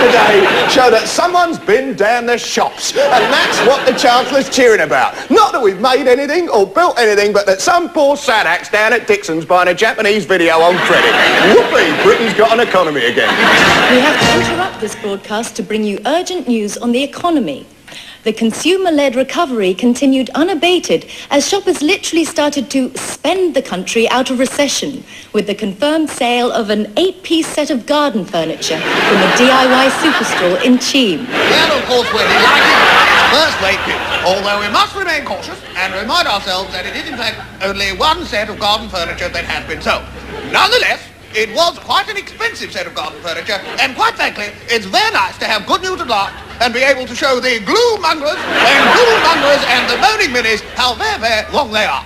today show that someone's been down the shops, and that's what the Chancellor's cheering about. Not that we've made anything or built anything, but that some poor sadac's down at Dixon's buying a Japanese video on credit. Whoopee, Britain's got an economy again. We have to interrupt this broadcast to bring you urgent news on the economy. The consumer-led recovery continued unabated as shoppers literally started to spend the country out of recession with the confirmed sale of an 8-piece set of garden furniture from a DIY superstore in Cheam. Well, of course, we're delighted with first-rate news, although we must remain cautious and remind ourselves that it is, in fact, only one set of garden furniture that has been sold. Nonetheless, it was quite an expensive set of garden furniture, and quite frankly, it's very nice to have good news at last and be able to show the glue-mongers and the moaning minis how very, very wrong they are.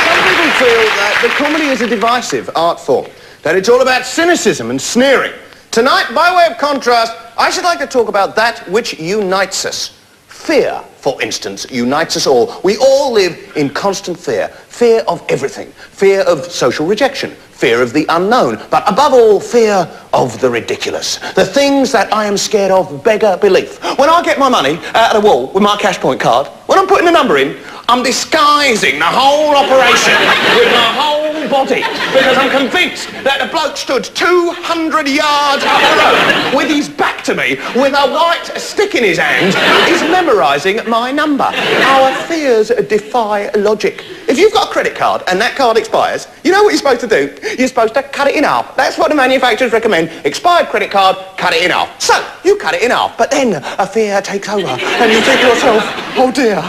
Some people feel that the comedy is a divisive art form, that it's all about cynicism and sneering. Tonight, by way of contrast, I should like to talk about that which unites us. Fear, for instance, unites us all. We all live in constant fear. Fear of everything. Fear of social rejection. Fear of the unknown. But above all, fear of the ridiculous. The things that I am scared of beggar belief. When I get my money out of the wall with my cash point card, when I'm putting the number in, I'm disguising the whole operation with my whole body, because I'm convinced that the bloke stood 200 yards up the road with his back to me, with a white stick in his hand, is memorising my number. Our fears defy logic. If you've got a credit card and that card expires, you know what you're supposed to do? You're supposed to cut it in half. That's what the manufacturers recommend. Expired credit card, cut it in half. So, you cut it in half, but then a fear takes over, and you think to yourself, oh dear,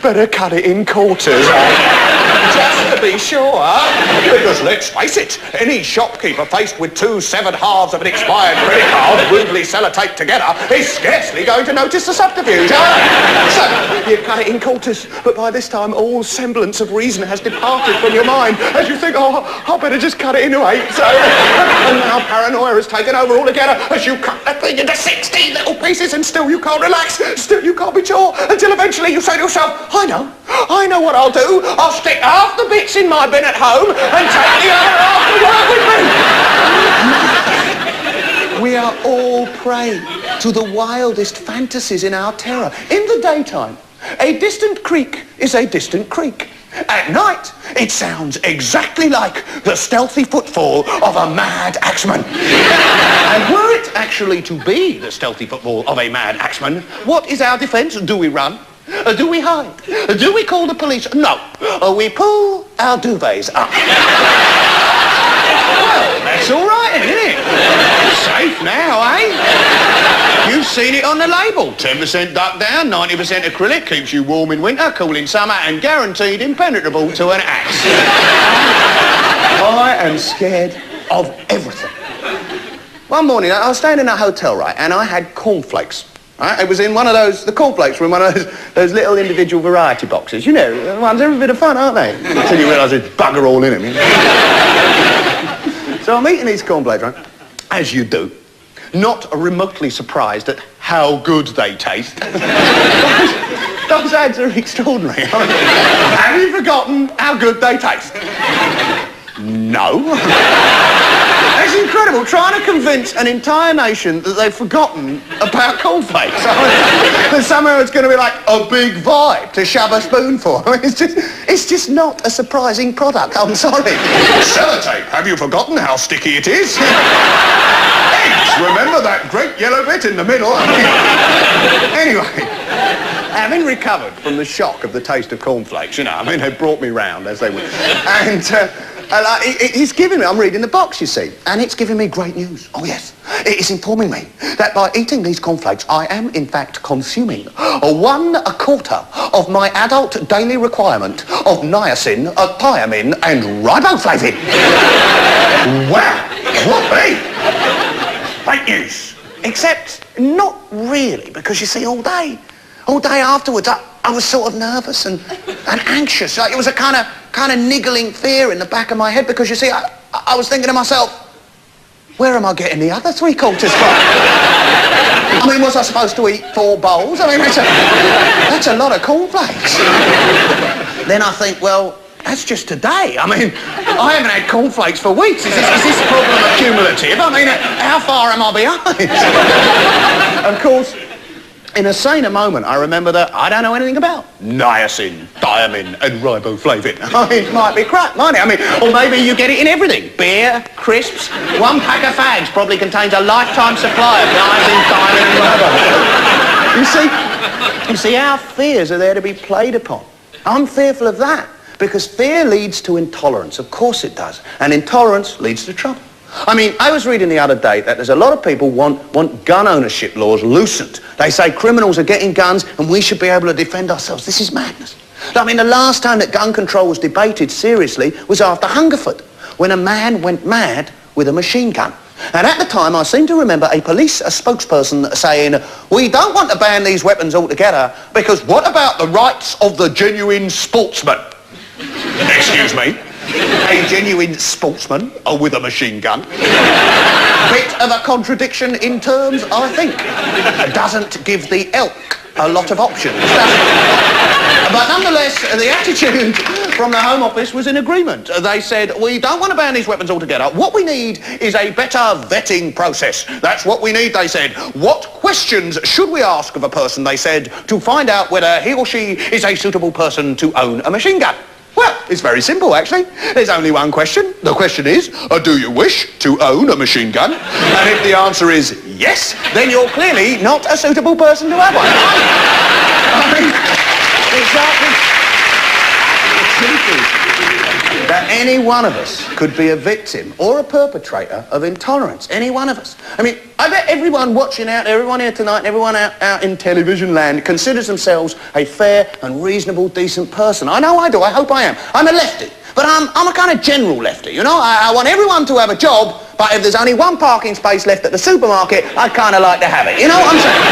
better cut it in quarters. Just to be sure, because let's face it, any shopkeeper faced with two severed halves of an expired credit card rudely sellotaped together is scarcely going to notice the subterfuge. So, you cut it in quarters, but by this time all semblance of reason has departed from your mind as you think, oh, I better just cut it into 8. So, and now paranoia has taken over altogether as you cut that thing into 16 little pieces, and still you can't relax, still you can't be sure, until eventually you say to yourself, I know what I'll do. I'll stick half the bits in my bin at home and take the other half to work with me. We are all prey to the wildest fantasies in our terror. In the daytime, a distant creak is a distant creak. At night, it sounds exactly like the stealthy footfall of a mad axeman. And were it actually to be the stealthy footfall of a mad axeman, what is our defence? Do we run? Do we hide? Do we call the police? No. We pull our duvets up. Well, that's all right, isn't it? Safe now, eh? You've seen it on the label. 10% duck down, 90% acrylic, keeps you warm in winter, cool in summer, and guaranteed impenetrable to an axe. I am scared of everything. One morning, I was staying in a hotel, right, and I had cornflakes. Right? It was in one of those, the cornflakes were in one of those little individual variety boxes. You know, the ones every bit of fun, aren't they? Until you realise there's bugger all in them. You know? So I'm eating these cornflakes, right? As you do. Not remotely surprised at how good they taste. Those ads are extraordinary. Have you forgotten how good they taste? No. It's incredible, trying to convince an entire nation that they've forgotten about cornflakes. That somehow it's going to be like a big vibe to shove a spoon for. I mean, it's just not a surprising product, I'm sorry. Sellotape, have you forgotten how sticky it is? Eggs, remember that great yellow bit in the middle? Anyway, having recovered from the shock of the taste of cornflakes, you know, I mean, they brought me round, as they would. And he's giving me, I'm reading the box, you see, and it's giving me great news. Oh, yes. It is informing me that by eating these cornflakes, I am, in fact, consuming 1/4 of my adult daily requirement of niacin, thiamine, and riboflavin. Wow. Whoopee. Great news. Except not really, because, you see, all day afterwards, I was sort of nervous and anxious. Like, it was a kind of niggling fear in the back of my head, because, you see, I was thinking to myself, where am I getting the other 3/4 from? I mean, was I supposed to eat 4 bowls? I mean, that's a lot of cornflakes. Then I think, well, that's just today. I mean, I haven't had cornflakes for weeks. Is this problem accumulative? I mean, how far am I behind? Of course, in a saner moment, I remember that I don't know anything about niacin, thiamine and riboflavin. I mean, it might be crap, mightn't it? I mean, or maybe you get it in everything. Beer, crisps, one pack of fags probably contains a lifetime supply of niacin, thiamine and riboflavin. You see, our fears are there to be played upon. I'm fearful of that because fear leads to intolerance. Of course it does. And intolerance leads to trouble. I mean, I was reading the other day that there's a lot of people want gun ownership laws loosened. They say criminals are getting guns and we should be able to defend ourselves. This is madness. I mean, the last time that gun control was debated seriously was after Hungerford, when a man went mad with a machine gun. And at the time, I seem to remember a spokesperson saying, we don't want to ban these weapons altogether because what about the rights of the genuine sportsman? Excuse me? A genuine sportsman with a machine gun. Bit of a contradiction in terms, I think. Doesn't give the elk a lot of options, does it? But nonetheless, the attitude from the Home Office was in agreement. They said, we don't want to ban these weapons altogether. What we need is a better vetting process. That's what we need, they said. What questions should we ask of a person, they said, to find out whether he or she is a suitable person to own a machine gun? Well, it's very simple, actually. There's only one question. The question is, do you wish to own a machine gun? And if the answer is yes, then you're clearly not a suitable person to have one. I mean, exactly. The truth is that any one of us could be a victim or a perpetrator of intolerance. Any one of us. I mean, I bet everyone watching out there, everyone here tonight, and everyone out in television land considers themselves a fair and reasonable, decent person. I know I do. I hope I am. I'm a lefty, but I'm a kind of general lefty, you know? I want everyone to have a job, but if there's only one parking space left at the supermarket, I'd kind of like to have it. You know what I'm saying?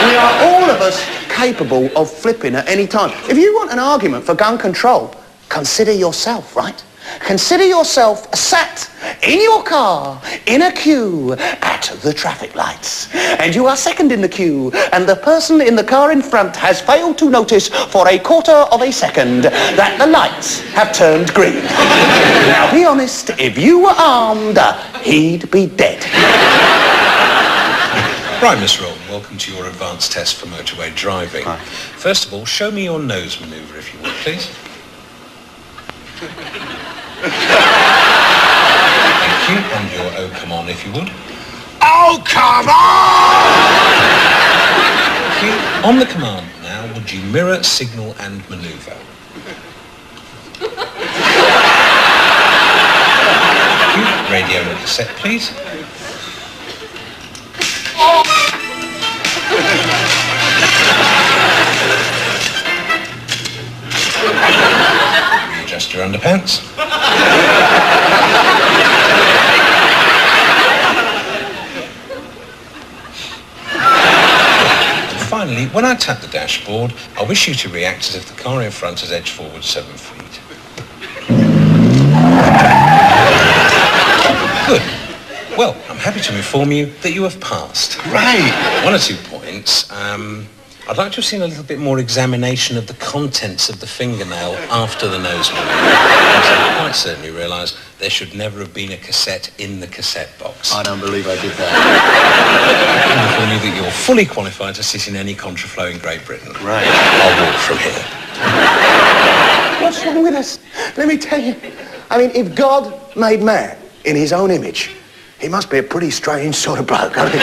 We are all of us capable of flipping at any time. If you want an argument for gun control, consider yourself, right? Consider yourself sat in your car in a queue at the traffic lights. And you are second in the queue, and the person in the car in front has failed to notice for a quarter of a second that the lights have turned green. Now be honest, if you were armed, he'd be dead. Right, Miss Rolton, welcome to your advanced test for motorway driving. Hi. First of all, show me your nose manoeuvre, if you would, please. Thank you. And your oh, come on, if you would. Oh, come on! Thank you. On the command now, would you mirror, signal and manoeuvre? Thank you. Radio and cassette, please. Readjust your underpants. And finally, when I tap the dashboard, I wish you to react as if the car in front has edged forward 7 feet. Good. Well, I'm happy to inform you that you have passed. Great. 1 or 2 points. I'd like to have seen a little bit more examination of the contents of the fingernail after the nose move. I quite certainly realise there should never have been a cassette in the cassette box. I don't believe I did that. I inform you that you're fully qualified to sit in any contraflow in Great Britain. Right. I'll walk from here. What's wrong with us? Let me tell you. I mean, if God made man in his own image, he must be a pretty strange sort of bloke. I mean,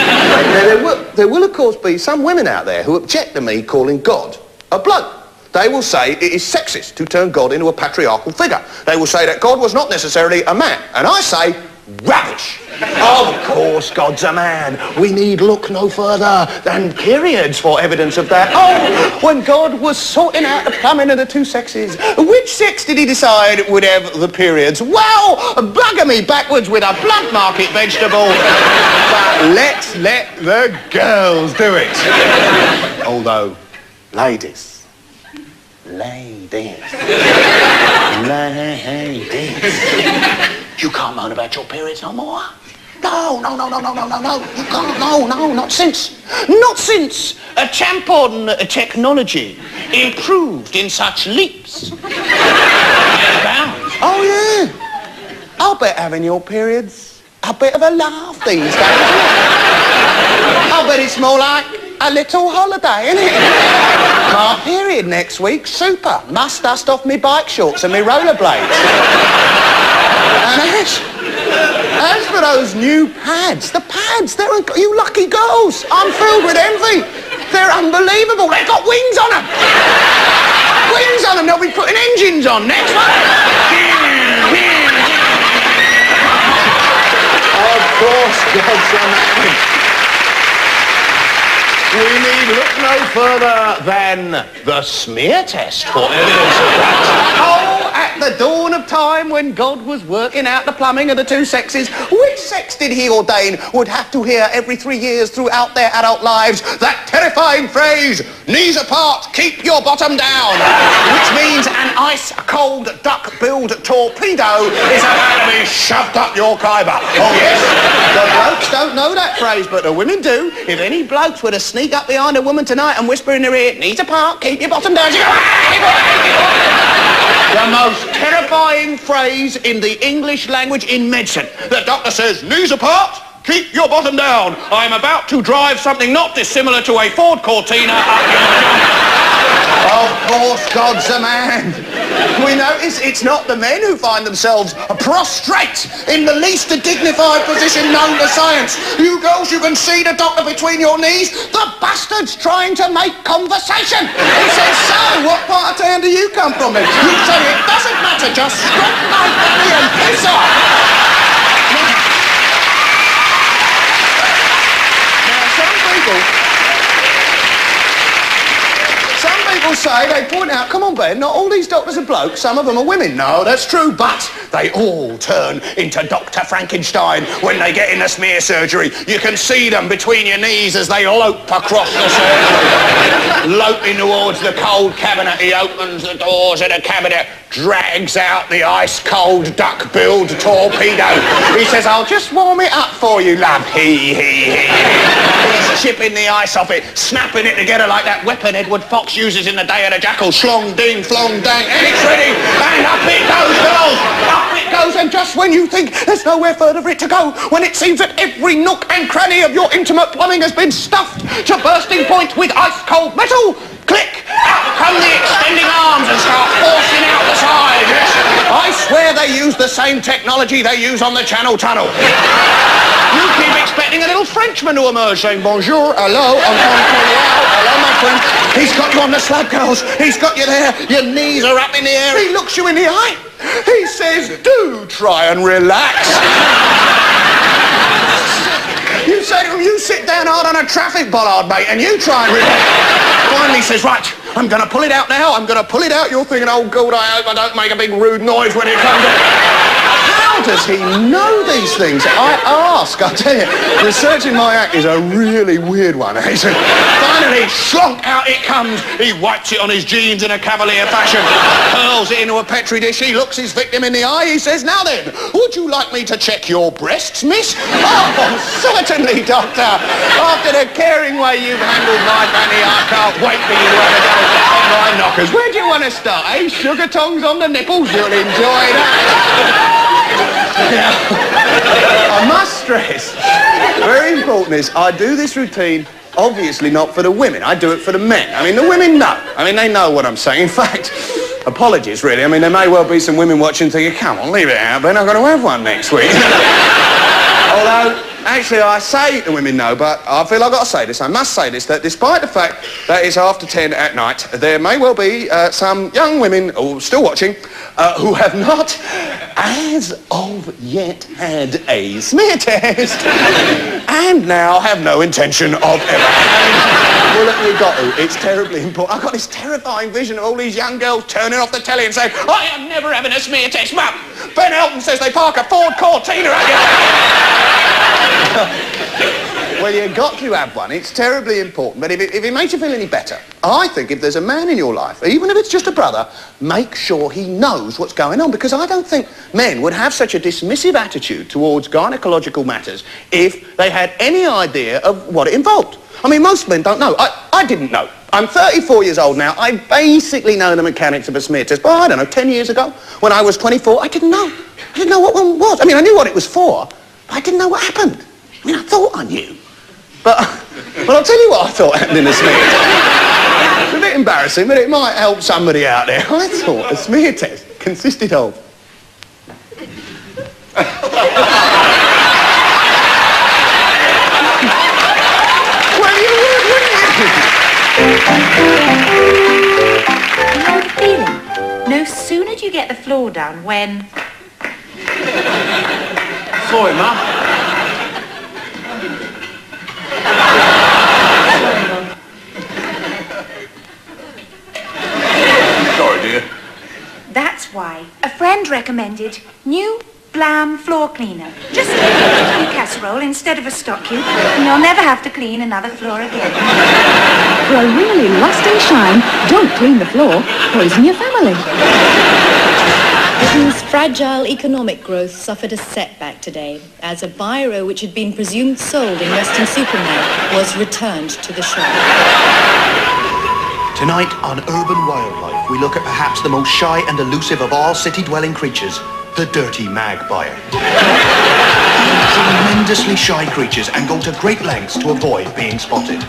there will, of course, be some women out there who object to me calling God a bloke. They will say it is sexist to turn God into a patriarchal figure. They will say that God was not necessarily a man. And I say, rubbish. Of course God's a man. We need look no further than periods for evidence of that. Oh, when God was sorting out the plumbing of the two sexes, which sex did he decide would have the periods? Well, bugger me backwards with a blunt market vegetable. But let's let the girls do it. Although, ladies, you can't moan about your periods no more. No. You can't. No, not since a tampon technology improved in such leaps. Oh, yeah. I'll bet having your period's a bit of a laugh these days. I'll bet it's more like a little holiday, isn't it? My period next week, super. Must dust off me bike shorts and me rollerblades. And as for those new pads, the pads, you lucky girls. I'm filled with envy. They're unbelievable. They've got wings on them. Wings on them. They'll be putting engines on next one. Of course, God's amazing. We need look no further than the smear test for evidence of that. Oh, at the dawn of time when God was working out the plumbing of the two sexes, which sex did he ordain would have to hear every 3 years throughout their adult lives that terrifying phrase, knees apart, keep your bottom down, which means an ice-cold duck-billed torpedo is about to be shoved up your kaiba. Oh, yes, the blokes don't know that phrase, but the women do. If any blokes were to sneak up behind a woman tonight and whisper in her ear, knees apart, keep your bottom down, she go, the most terrifying phrase in the English language in medicine. The doctor says, knees apart, keep your bottom down. I'm about to drive something not dissimilar to a Ford Cortina up your jump. Of course, God's a man. We notice it's not the men who find themselves prostrate in the least dignified position known to science. You girls, you can see the doctor between your knees. The bastard's trying to make conversation. He says, so, what part of town do you come from then? You say, it doesn't matter, just stop my belly and piss off. Now, some people say, they point out, come on, Ben, not all these doctors are blokes, some of them are women. No, that's true, but they all turn into Dr. Frankenstein when they get in the smear surgery. You can see them between your knees as they lope across the surgery. Loping towards the cold cabinet, he opens the doors of the cabinet, drags out the ice-cold duck-billed torpedo. He says, I'll just warm it up for you, love. He's chipping the ice off it, snapping it together like that weapon Edward Fox uses in The Day of the Jackal. Slong, ding, flong, dang, and it's ready. And up it goes, girls. Up it goes, and just when you think there's nowhere further for it to go, when it seems that every nook and cranny of your intimate plumbing has been stuffed to bursting point with ice-cold metal, click, out come the extending arms and start forcing out the side. Yes. I swear they use the same technology they use on the Channel Tunnel. You keep expecting a little Frenchman to emerge saying, bonjour, hello, hello, my friend. He's got you on the slab, girls. He's got you there. Your knees are up in the air. He looks you in the eye. He says, do try and relax. You say to him, you sit down hard on a traffic bollard, mate, and you try and relax. Finally says, right, I'm going to pull it out now. I'm going to pull it out. You're thinking, oh, God, I hope I don't make a big rude noise when it comes out. How does he know these things? I ask, I tell you, researching my act is a really weird one. Finally, slonk, out it comes. He wipes it on his jeans in a cavalier fashion, hurls it into a petri dish. He looks his victim in the eye. He says, now then, would you like me to check your breasts, miss? Oh, certainly, doctor. After the caring way you've handled my fanny, I can't wait for you to have a go on my knockers. Where do you want to start, eh? Sugar tongs on the nipples? You'll enjoy that. I must stress, very important is, I do this routine obviously not for the women, I do it for the men. I mean, the women know. I mean, they know what I'm saying. In fact, apologies, really. I mean, there may well be some women watching thinking, come on, leave it out, Ben, I'm going to have one next week. Although, actually, I say the women know, but I feel I've got to say this, I must say this, that despite the fact that it's after 10 at night, there may well be some young women still watching who have not, as of yet, had a smear test and now have no intention of ever having. Well, look, you've got to. It's terribly important. I've got this terrifying vision of all these young girls turning off the telly and saying, I am never having a smear test, Mum. Ben Elton says they park a Ford Cortina at you. Well, you've got to have one. It's terribly important. But if it makes you feel any better, I think if there's a man in your life, even if it's just a brother, make sure he knows what's going on. Because I don't think men would have such a dismissive attitude towards gynecological matters if they had any idea of what it involved. I mean, most men don't know. I didn't know. I'm 34 years old now. I basically know the mechanics of a smear test. But I don't know, 10 years ago, when I was 24, I didn't know. I didn't know what one was. I mean, I knew what it was for, but I didn't know what happened. I mean, I thought I knew. But I'll tell you what I thought happened in a smear test. It's a bit embarrassing, but it might help somebody out there. I thought a smear test consisted of... Well, you would, wouldn't you? You know the feeling? No sooner do you get the floor done when... Sorry, Ma. Sorry, dear. That's why a friend recommended new Blam floor cleaner. Just take a new casserole instead of a stock cube, and you'll never have to clean another floor again. For a really lasting shine, don't clean the floor, poison your family. Britain's fragile economic growth suffered a setback today as a biro which had been presumed sold in Western Supermare was returned to the shop. Tonight on Urban Wildlife, we look at perhaps the most shy and elusive of all city-dwelling creatures, the dirty magpie. Tremendously shy creatures and go to great lengths to avoid being spotted.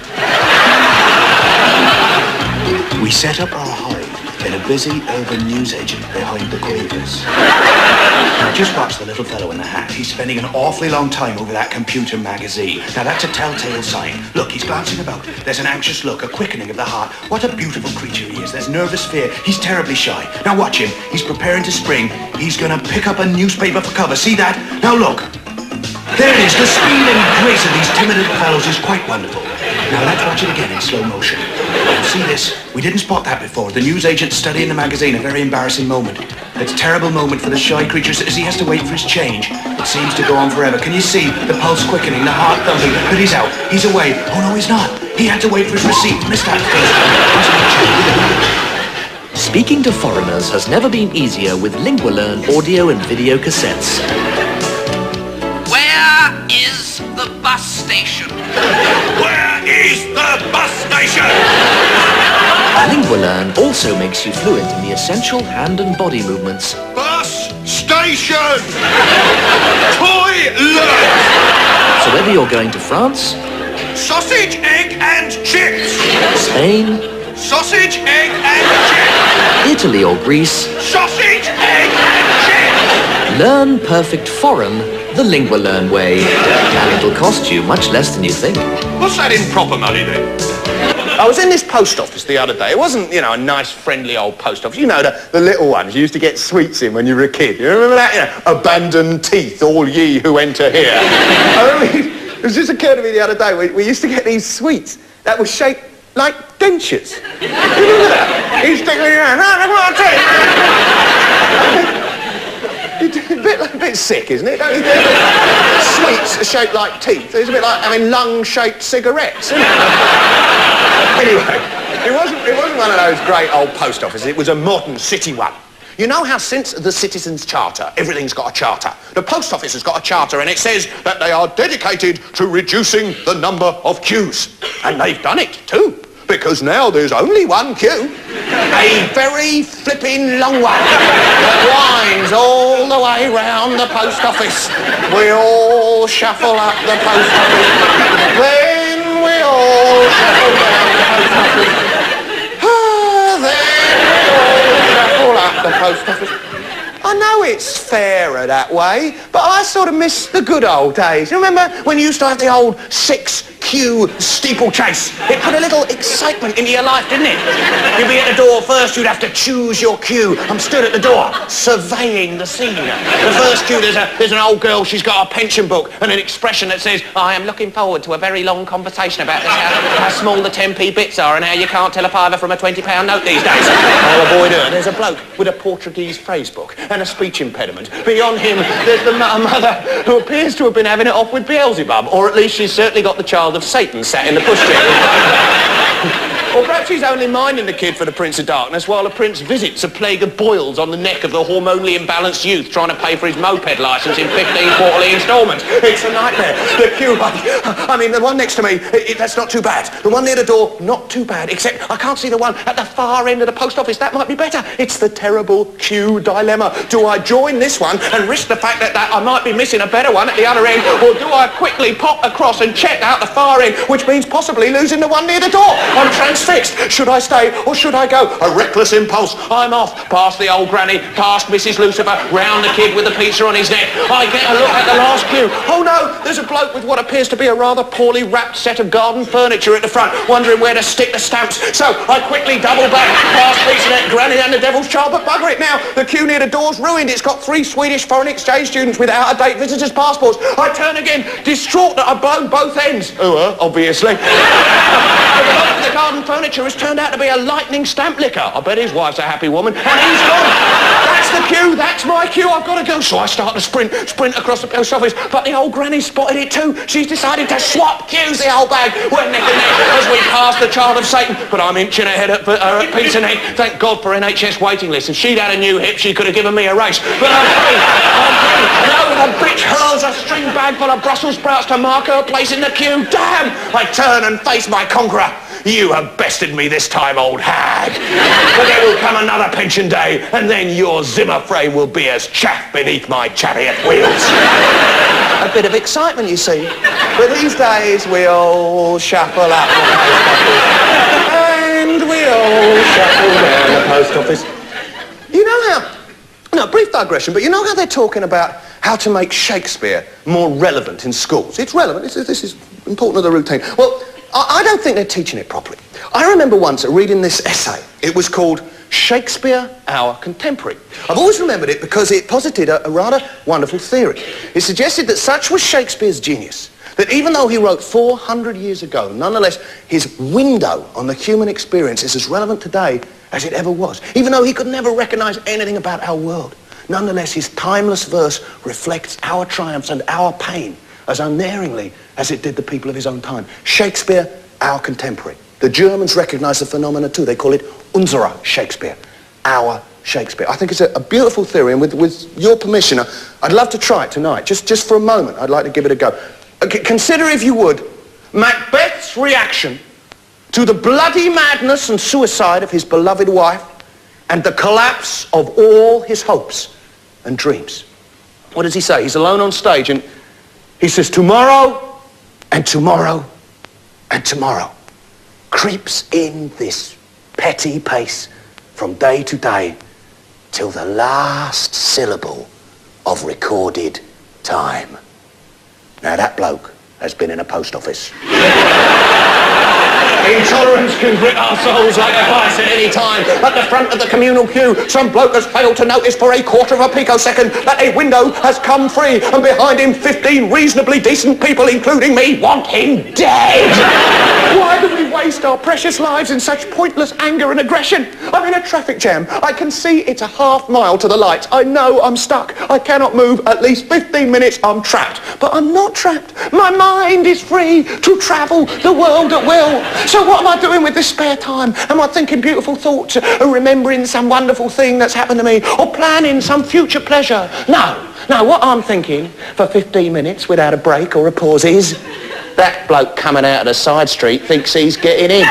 We set up our hide in a busy urban newsagent behind the quarters. Now just watch the little fellow in the hat. He's spending an awfully long time over that computer magazine. Now that's a telltale sign. Look, he's glancing about. There's an anxious look, a quickening of the heart. What a beautiful creature he is. There's nervous fear. He's terribly shy. Now watch him. He's preparing to spring. He's gonna pick up a newspaper for cover. See that? Now look. There it is. The speed and grace of these timid little fellows is quite wonderful. Now let's watch it again in slow motion. Now, see this? We didn't spot that before. The newsagent's studying the magazine, a very embarrassing moment. It's a terrible moment for the shy creatures as he has to wait for his change. It seems to go on forever. Can you see the pulse quickening, the heart thumping? But he's out. He's away. Oh no, he's not. He had to wait for his receipt. Missed that first. Speaking to foreigners has never been easier with LinguaLearn audio and video cassettes. Where is the bus station? Where is the bus station? LinguaLearn also makes you fluent in the essential hand and body movements. Bus station! Toilet! So whether you're going to France, Sausage, egg and chips! Spain, Sausage, egg and chips! Italy or Greece, Sausage, egg and chips! learn perfect foreign the LinguaLearn way. And it'll cost you much less than you think. What's that in proper money then? I was in this post office the other day. It wasn't, you know, a nice, friendly old post office. You know, the little ones you used to get sweets in when you were a kid. You remember that? You know, abandoned teeth, all ye who enter here. I mean, it just occurred to me the other day, we used to get these sweets that were shaped like dentures. You remember that? You stick it in your hand. A bit sick, isn't it? Don't you think? Sweets are shaped like teeth. It's a bit like having lung-shaped cigarettes, isn't it? Anyway, it wasn't one of those great old post offices. It was a modern city one. You know how since the Citizens' Charter, everything's got a charter. The post office has got a charter and it says that they are dedicated to reducing the number of queues. And they've done it too, because now there's only one queue. A very flipping long one that winds all the way round the post office. We all shuffle up the post office. Then we all shuffle down the post office. The post office. I know it's fairer that way, but I sort of miss the good old days. You remember when you used to have the old 6-queue steeplechase? It put a little excitement into your life, didn't it? You'd be at the door first, you'd have to choose your queue. I'm stood at the door, surveying the scene. The first queue, there's an old girl, she's got a pension book and an expression that says, I am looking forward to a very long conversation about this, how small the 10p bits are and how you can't tell a fiver from a £20 note these days. I'll avoid her. There's a bloke with a Portuguese phrase book and a speech impediment. Beyond him, there's the mother who appears to have been having it off with Beelzebub, or at least she's certainly got the child of Satan sat in the pushchair. Or perhaps he's only minding the kid for the Prince of Darkness while the Prince visits a plague of boils on the neck of the hormonally imbalanced youth trying to pay for his moped licence in 15 quarterly instalments. It's a nightmare. The queue, I mean, the one next to me, that's not too bad. The one near the door, not too bad, except I can't see the one at the far end of the post office. That might be better. It's the terrible queue dilemma. Do I join this one and risk the fact that I might be missing a better one at the other end, or do I quickly pop across and check out the far end, which means possibly losing the one near the door? I'm transfixed. Should I stay or should I go? A reckless impulse. I'm off. Past the old granny, past Mrs. Lucifer, round the kid with the pizza on his neck. I get a look at the last queue. Oh no, there's a bloke with what appears to be a rather poorly wrapped set of garden furniture at the front, wondering where to stick the stamps. So I quickly double back, past Pizza Granny and the Devil's Child, but bugger it now. The queue near the door's ruined. It's got 3 Swedish foreign exchange students with out-of-date visitors' passports. I turn again, distraught that I've blown both ends. Obviously. The garden furniture has turned out to be a lightning stamp licker. I bet his wife's a happy woman. And he's gone. That's the queue. That's my queue. I've got to go. So I start to sprint across the post office. But the old granny spotted it too. She's decided to swap queues, the old bag. We're neck and neck as we pass the child of Satan. But I'm inching ahead at Pete's Neck. Thank God for NHS waiting lists. If she'd had a new hip, she could have given me a race. But I'm free. No, the bitch hurls a string bag full of Brussels sprouts to mark her place in the queue. Damn! I turn and face my conqueror. You have bested me this time, old hag. But there will come another pension day, and then your Zimmer frame will be as chaff beneath my chariot wheels. A bit of excitement, you see. But these days, we all shuffle up the post office. And we all shuffle down the post office. You know how... No, brief digression, but you know how they're talking about how to make Shakespeare more relevant in schools? It's relevant. This is important to the routine. Well, I don't think they're teaching it properly. I remember once reading this essay. It was called Shakespeare, Our Contemporary. I've always remembered it because it posited a rather wonderful theory. It suggested that such was Shakespeare's genius, that even though he wrote 400 years ago, nonetheless, his window on the human experience is as relevant today as it ever was. Even though he could never recognise anything about our world, nonetheless, his timeless verse reflects our triumphs and our pain as unerringly as it did the people of his own time. Shakespeare, our contemporary. The Germans recognise the phenomena too. They call it unserer Shakespeare, our Shakespeare. I think it's a beautiful theory, and with your permission, I'd love to try it tonight. Just for a moment, I'd like to give it a go. Consider, if you would, Macbeth's reaction to the bloody madness and suicide of his beloved wife and the collapse of all his hopes and dreams. What does he say? He's alone on stage and he says, tomorrow and tomorrow and tomorrow creeps in this petty pace from day to day till the last syllable of recorded time. Now that bloke has been in a post office. Intolerance can grip our souls like a vice at any time. At the front of the communal queue, some bloke has failed to notice for a quarter of a picosecond that a window has come free, and behind him 15 reasonably decent people, including me, want him dead. Why do we waste our precious lives in such pointless anger and aggression? I'm in a traffic jam. I can see it's a half mile to the lights. I know I'm stuck. I cannot move. At least 15 minutes I'm trapped. But I'm not trapped. My mind is free to travel the world at will. So what am I doing with this spare time? Am I thinking beautiful thoughts, or remembering some wonderful thing that's happened to me, or planning some future pleasure? No, what I'm thinking for 15 minutes without a break or a pause is, that bloke coming out of the side street thinks he's getting in.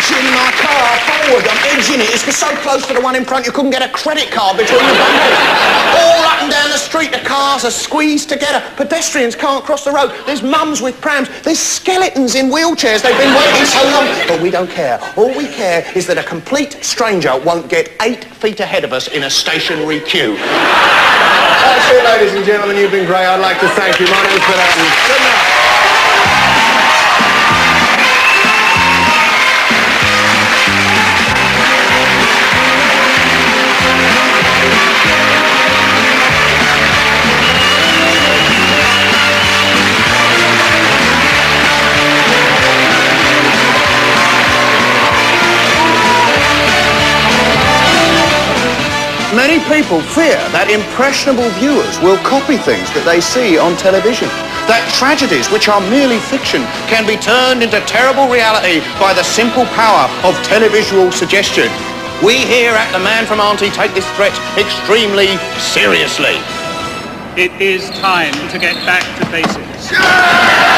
Edging my car forward. I'm edging it. It's so close to the one in front you couldn't get a credit card between the bumpers. All up and down the street, the cars are squeezed together. Pedestrians can't cross the road. There's mums with prams. There's skeletons in wheelchairs. They've been waiting so long. But we don't care. All we care is that a complete stranger won't get 8 feet ahead of us in a stationary queue. That's it, ladies and gentlemen. You've been great. I'd like to thank you. My name's Elton. Good night. Many many people fear that impressionable viewers will copy things that they see on television. That tragedies which are merely fiction can be turned into terrible reality by the simple power of televisual suggestion. We here at The Man from Auntie take this threat extremely seriously. It is time to get back to basics.